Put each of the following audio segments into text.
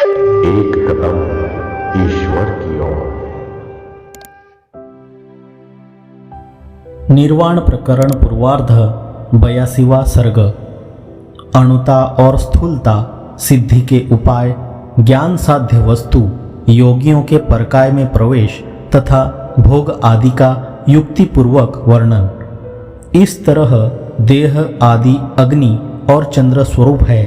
एक कदम ईश्वर की ओर। निर्वाण प्रकरण पूर्वार्ध 82वां सर्ग। अणुता और स्थूलता, सिद्धि के उपाय, ज्ञान साध्य वस्तु, योगियों के परकाय में प्रवेश तथा भोग आदि का युक्तिपूर्वक वर्णन। इस तरह देह आदि अग्नि और चंद्र स्वरूप है,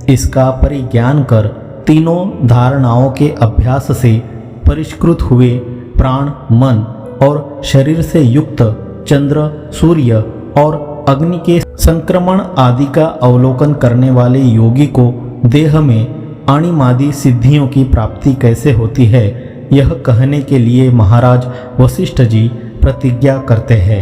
इसका परिज्ञान कर तीनों धारणाओं के अभ्यास से परिष्कृत हुए प्राण, मन और शरीर से युक्त चंद्र, सूर्य और अग्नि के संक्रमण आदि का अवलोकन करने वाले योगी को देह में अणिमादि सिद्धियों की प्राप्ति कैसे होती है, यह कहने के लिए महाराज वशिष्ठ जी प्रतिज्ञा करते हैं।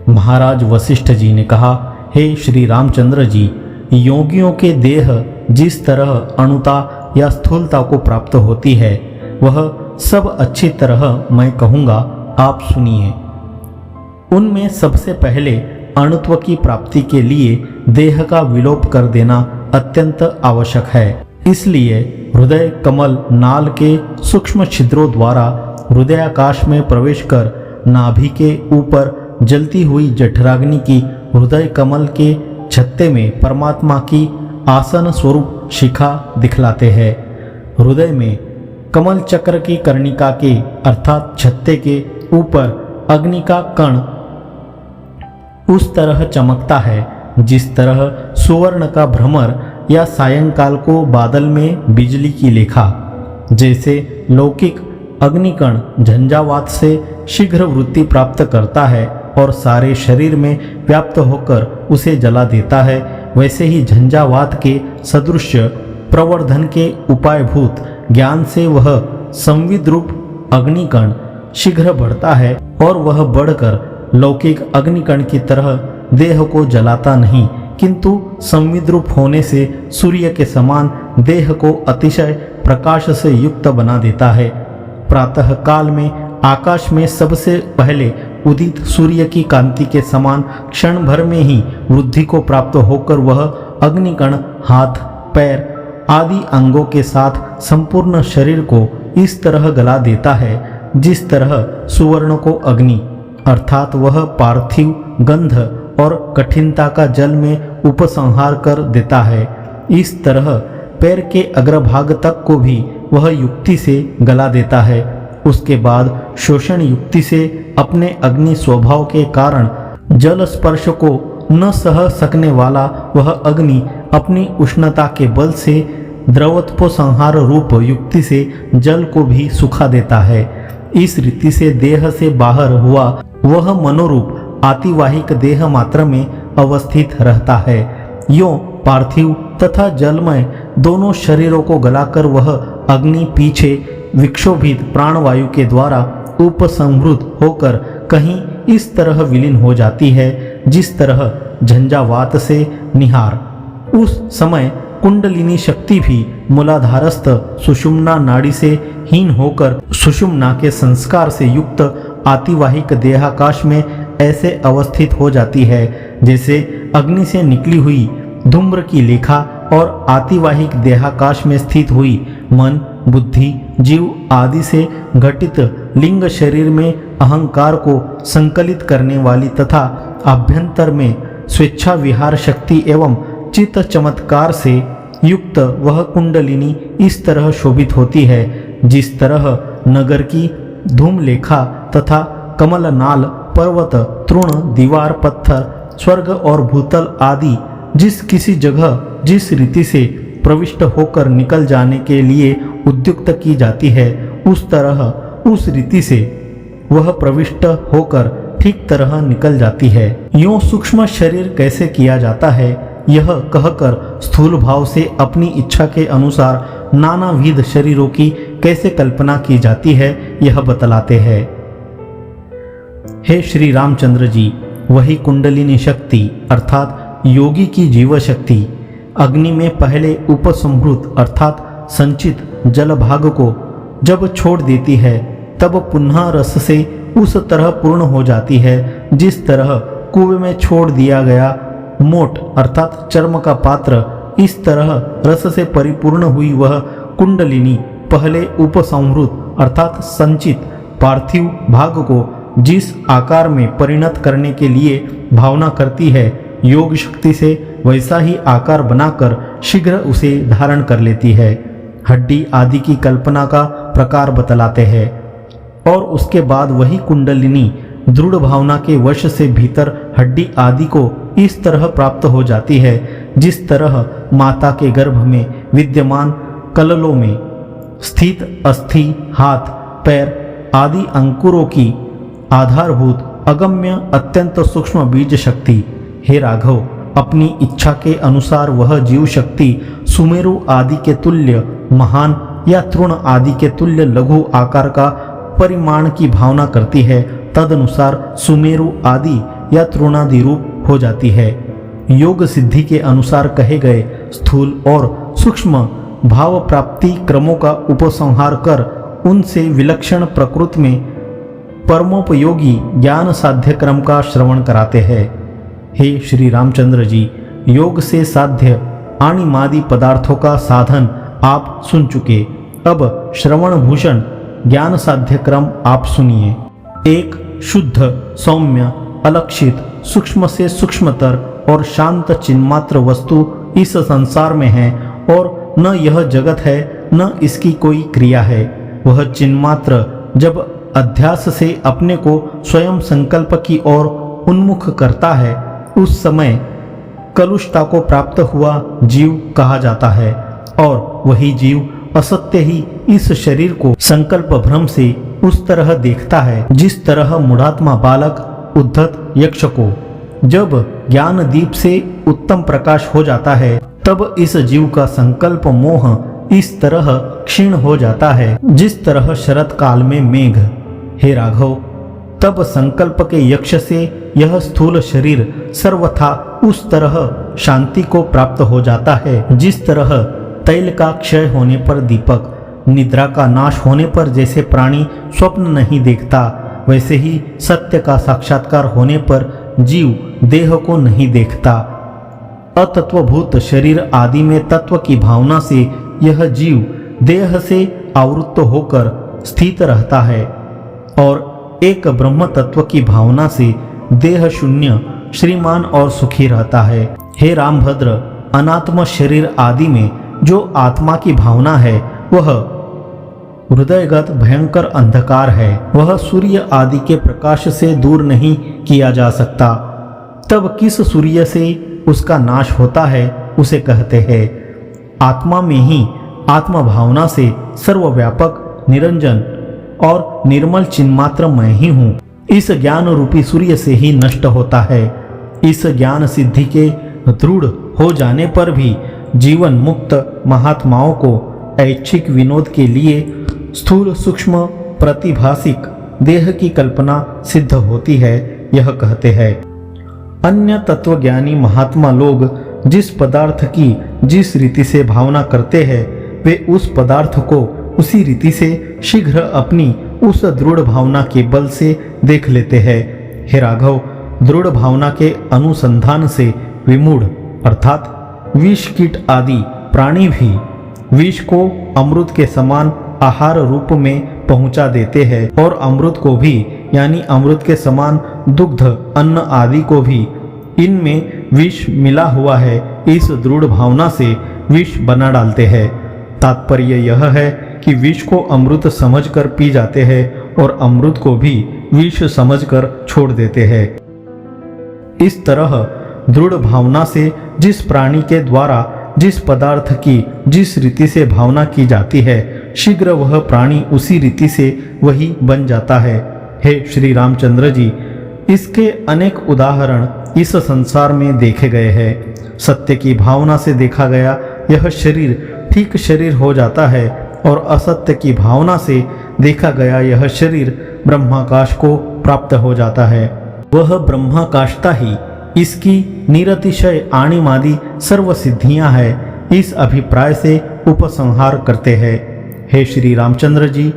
महाराज वशिष्ठ जी ने कहा, हे श्री रामचंद्र जी, योगियों के देह जिस तरह अणुता या स्थूलता को प्राप्त होती है, वह सब अच्छी तरह मैं कहूँगा, आप सुनिए। उनमें सबसे पहले अणुत्व की प्राप्ति के लिए देह का विलोप कर देना अत्यंत आवश्यक है। इसलिए हृदय कमल नाल के सूक्ष्म छिद्रों द्वारा हृदयाकाश में प्रवेश कर नाभि के ऊपर जलती हुई जठराग्नि की हृदय कमल के छत्ते में परमात्मा की आसन स्वरूप शिखा दिखलाते हैं। हृदय में कमल चक्र की कर्णिका के अर्थात छत्ते के ऊपर अग्नि का कण उस तरह चमकता है जिस तरह सुवर्ण का भ्रमर या सायंकाल को बादल में बिजली की लेखा। जैसे लौकिक अग्निकण झंझावात से शीघ्र वृत्ति प्राप्त करता है और सारे शरीर में व्याप्त होकर उसे जला देता है, वैसे ही झंझावात के सदृश प्रवर्धन के उपायभूत ज्ञान से वह संविद रूप अग्निकण शीघ्र बढ़ता है और वह बढ़कर लौकिक अग्निकण की तरह देह को जलाता नहीं, किंतु संविद रूप होने से सूर्य के समान देह को अतिशय प्रकाश से युक्त बना देता है। प्रातः काल में आकाश में सबसे पहले उदित सूर्य की कांति के समान क्षण भर में ही वृद्धि को प्राप्त होकर वह अग्निकण हाथ, पैर आदि अंगों के साथ संपूर्ण शरीर को इस तरह गला देता है जिस तरह सुवर्ण को अग्नि अर्थात वह पार्थिव गंध और कठिनता का जल में उपसंहार कर देता है। इस तरह पैर के अग्रभाग तक को भी वह युक्ति से गला देता है। उसके बाद शोषण युक्ति से अपने अग्नि स्वभाव के कारण जल स्पर्श को न सह सकने वाला वह अग्नि अपनी उष्णता के बल से द्रवत्पोसंहार रूप युक्ति से जल को भी सुखा देता है। इस रीति से देह से बाहर हुआ वह मनोरूप आतिवाहिक देह मात्र में अवस्थित रहता है। यों पार्थिव तथा जलमय दोनों शरीरों को गलाकर वह अग्नि पीछे विक्षोभित प्राणवायु के द्वारा उपसंहृत होकर कहीं इस तरह विलीन हो जाती है जिस तरह झंझावात से निहार। उस समय कुंडलिनी शक्ति भी मूलाधारस्थ सुषुम्ना नाड़ी से हीन होकर सुषुम्ना के संस्कार से युक्त आतिवाहिक देहाकाश में ऐसे अवस्थित हो जाती है जैसे अग्नि से निकली हुई धूम्र की लेखा और आतिवाहिक देहाकाश में स्थित हुई मन, बुद्धि, जीव आदि से घटित लिंग शरीर में अहंकार को संकलित करने वाली तथा आभ्यंतर में स्वेच्छा विहार शक्ति एवं चित्त चमत्कार से युक्त वह कुंडलिनी इस तरह शोभित होती है जिस तरह नगर की धूमलेखा तथा कमलनाल, पर्वत, तृण, दीवार, पत्थर, स्वर्ग और भूतल आदि जिस किसी जगह जिस रीति से प्रविष्ट होकर निकल जाने के लिए उद्युक्त की जाती है, उस तरह उस रीति से वह प्रविष्ट होकर ठीक तरह निकल जाती है। यूं सूक्ष्म शरीर कैसे किया जाता है, यह कहकर स्थूल भाव से अपनी इच्छा के अनुसार नानाविध शरीरों की कैसे कल्पना की जाती है, यह बतलाते हैं। हे श्री रामचंद्र जी, वही कुंडलिनी शक्ति अर्थात योगी की जीव शक्ति अग्नि में पहले उपसंहृत अर्थात संचित जल भाग को जब छोड़ देती है, तब पुनः रस से उस तरह पूर्ण हो जाती है जिस तरह कुएं में छोड़ दिया गया मोट अर्थात चर्म का पात्र इस तरह रस से परिपूर्ण हुई वह कुंडलिनी पहले उपसंहृत अर्थात संचित पार्थिव भाग को जिस आकार में परिणत करने के लिए भावना करती है, योग शक्ति से वैसा ही आकार बनाकर शीघ्र उसे धारण कर लेती है। हड्डी आदि की कल्पना का प्रकार बतलाते हैं और उसके बाद वही कुंडलिनी दृढ़ भावना के वश से भीतर हड्डी आदि को इस तरह प्राप्त हो जाती है जिस तरह माता के गर्भ में विद्यमान कललों में स्थित अस्थि, हाथ, पैर आदि अंकुरों की आधारभूत अगम्य अत्यंत सूक्ष्म बीज शक्ति, हे राघव, अपनी इच्छा के अनुसार वह जीव शक्ति सुमेरु आदि के तुल्य महान या तृण आदि के तुल्य लघु आकार का परिमाण की भावना करती है, तदनुसार सुमेरु आदि या तृणादि रूप हो जाती है। योग सिद्धि के अनुसार कहे गए स्थूल और सूक्ष्म भाव प्राप्ति क्रमों का उपसंहार कर उनसे विलक्षण प्रकृति में परमोपयोगी ज्ञान साध्य क्रम का श्रवण कराते हैं। हे श्री रामचंद्र जी, योग से साध्य अणिमादि पदार्थों का साधन आप सुन चुके, अब श्रवण भूषण ज्ञान साध्य क्रम आप सुनिए। एक शुद्ध, सौम्य, अलक्षित, सूक्ष्म से सूक्ष्मतर और शांत चिन्मात्र वस्तु इस संसार में है और न यह जगत है न इसकी कोई क्रिया है। वह चिन्मात्र जब अध्यास से अपने को स्वयं संकल्प की ओर उन्मुख करता है, उस समय कलुषता को प्राप्त हुआ जीव कहा जाता है और वही जीव असत्य ही इस शरीर को संकल्प भ्रम से उस तरह देखता है जिस तरह मूढ़ात्मा बालक उद्धत यक्ष को जब ज्ञान दीप से उत्तम प्रकाश हो जाता है तब इस जीव का संकल्प मोह इस तरह क्षीण हो जाता है जिस तरह शरत काल में मेघ। हे राघव, तब संकल्प के यक्ष से यह स्थूल शरीर सर्वथा उस तरह शांति को प्राप्त हो जाता है जिस तरह तैल का क्षय होने पर दीपक, निद्रा का नाश होने पर जैसे प्राणी स्वप्न नहीं देखता, वैसे ही सत्य का साक्षात्कार होने पर जीव देह को नहीं देखता। अतत्वभूत शरीर आदि में तत्व की भावना से यह जीव देह से आवृत्त होकर स्थित रहता है और एक ब्रह्म तत्व की भावना से देह शून्य, श्रीमान और सुखी रहता है। हे रामभद्र, अनात्म शरीर आदि में जो आत्मा की भावना है वह हृदयगत भयंकर अंधकार है, वह सूर्य आदि के प्रकाश से दूर नहीं किया जा सकता। तब किस सूर्य से उसका नाश होता है उसे कहते हैं। आत्मा में ही आत्म भावना से सर्वव्यापक, निरंजन और निर्मल चिन्मात्र मैं ही हूँ, इस ज्ञान रूपी सूर्य से ही नष्ट होता है। इस ज्ञान सिद्धि के दृढ़ हो जाने पर भी जीवन मुक्त महात्माओं को ऐच्छिक विनोद के लिए स्थूल सूक्ष्म प्रतिभासिक देह की कल्पना सिद्ध होती है। यह कहते हैं, अन्य तत्वज्ञानी महात्मा लोग जिस पदार्थ की जिस रीति से भावना करते हैं वे उस पदार्थ को उसी रीति से शीघ्र अपनी उस दृढ़ भावना के बल से देख लेते हैं। हे राघव, दृढ़ भावना के अनुसंधान से विमूढ़ अर्थात विष कीट आदि प्राणी भी विष को अमृत के समान आहार रूप में पहुंचा देते हैं और अमृत को भी यानी अमृत के समान दुग्ध अन्न आदि को भी इनमें विष मिला हुआ है इस दृढ़ भावना से विष बना डालते हैं। तात्पर्य यह है कि विष को अमृत समझकर पी जाते हैं और अमृत को भी विष समझकर छोड़ देते हैं। इस तरह दृढ़ भावना से जिस प्राणी के द्वारा जिस पदार्थ की जिस रीति से भावना की जाती है शीघ्र वह प्राणी उसी रीति से वही बन जाता है। हे श्री रामचंद्र जी, इसके अनेक उदाहरण इस संसार में देखे गए हैं। सत्य की भावना से देखा गया यह शरीर ठीक शरीर हो जाता है और असत्य की भावना से देखा गया यह शरीर ब्रह्माकाश को प्राप्त हो जाता है। वह ब्रह्माकाशता ही इसकी निरतिशय आणिमादि सर्व सिद्धियां हैं, इस अभिप्राय से उपसंहार करते हैं। हे श्री रामचंद्र जी,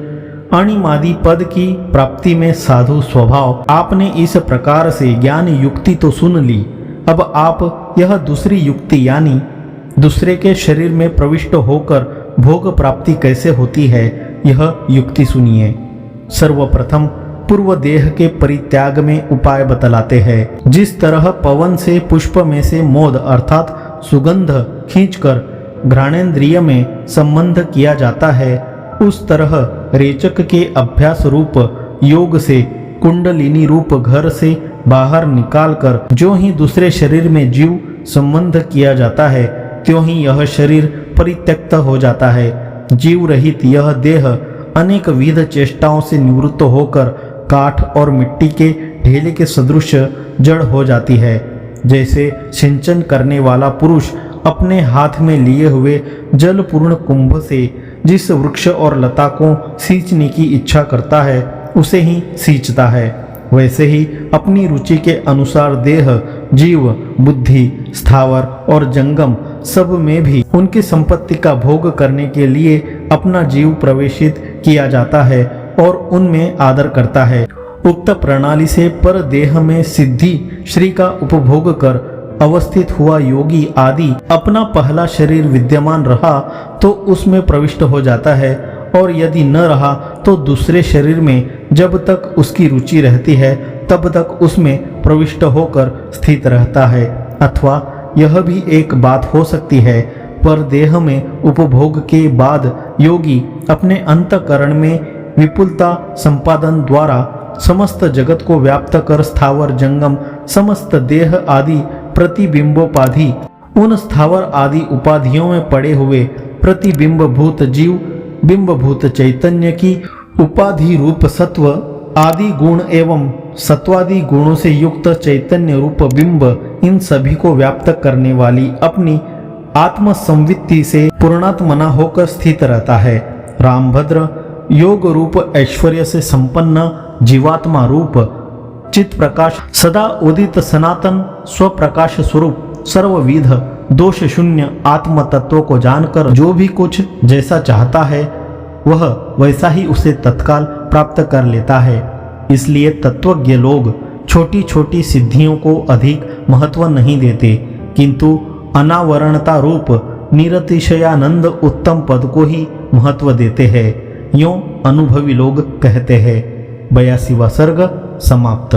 अणिमादि पद की प्राप्ति में साधु स्वभाव आपने इस प्रकार से ज्ञान युक्ति तो सुन ली, अब आप यह दूसरी युक्ति यानी दूसरे के शरीर में प्रविष्ट होकर भोग प्राप्ति कैसे होती है, यह युक्ति सुनिए। सर्वप्रथम पूर्व देह के परित्याग में उपाय बतलाते हैं। जिस तरह पवन से पुष्प में से मोद अर्थात सुगंध खींचकर घ्राणेन्द्रिय में संबंध किया जाता है, उस तरह रेचक के अभ्यास रूप योग से कुंडलिनी रूप घर से बाहर निकालकर जो ही दूसरे शरीर में जीव संबंध किया जाता है, त्यों ही यह शरीर परित्यक्त हो जाता है। जीव रहित यह देह अनेक विध चेष्टाओं से निवृत्त होकर काठ और मिट्टी के ढेले के सदृश जड़ हो जाती है। जैसे सिंचन करने वाला पुरुष अपने हाथ में लिए हुए जलपूर्ण कुंभ से जिस वृक्ष और लता को सींचने की इच्छा करता है, उसे ही सींचता है, वैसे ही अपनी रुचि के अनुसार देह, जीव, बुद्धि, स्थावर और जंगम सब में भी उनकी संपत्ति का भोग करने के लिए अपना जीव प्रवेशित किया जाता है और उनमें आदर करता है। उक्त प्रणाली से पर देह में सिद्धि श्री का उपभोग कर अवस्थित हुआ योगी आदि अपना पहला शरीर विद्यमान रहा तो उसमें प्रविष्ट हो जाता है, और यदि न रहा तो दूसरे शरीर में जब तक उसकी रुचि रहती है तब तक उसमें प्रविष्ट होकर स्थित रहता है। अथवा यह भी एक बात हो सकती है, पर देह में उपभोग के बाद योगी अपने अंतःकरण में विपुलता संपादन द्वारा समस्त जगत को व्याप्त कर स्थावर जंगम समस्त देह आदि प्रतिबिंबोपाधि उन स्थावर आदि उपाधियों में पड़े हुए प्रतिबिंब भूत जीव, बिंबभूत चैतन्य की उपाधि रूप सत्व आदि गुण एवं सत्वादि गुणों से युक्त चैतन्य रूप बिंब, इन सभी को व्याप्त करने वाली अपनी आत्म संवित्ति से पूर्णात्मना होकर स्थित रहता है। रामभद्र योग रूप ऐश्वर्य से संपन्न जीवात्मा रूप चित प्रकाश सदा उदित सनातन स्वप्रकाश स्वरूप सर्वविध दोष शून्य आत्म तत्व को जानकर जो भी कुछ जैसा चाहता है वह वैसा ही उसे तत्काल प्राप्त कर लेता है। इसलिए तत्वज्ञ लोग छोटी छोटी सिद्धियों को अधिक महत्व नहीं देते, किंतु अनावरणता रूप निरतिशयानंद उत्तम पद को ही महत्व देते हैं। यूं अनुभवी लोग कहते हैं। 82वां सर्ग समाप्त।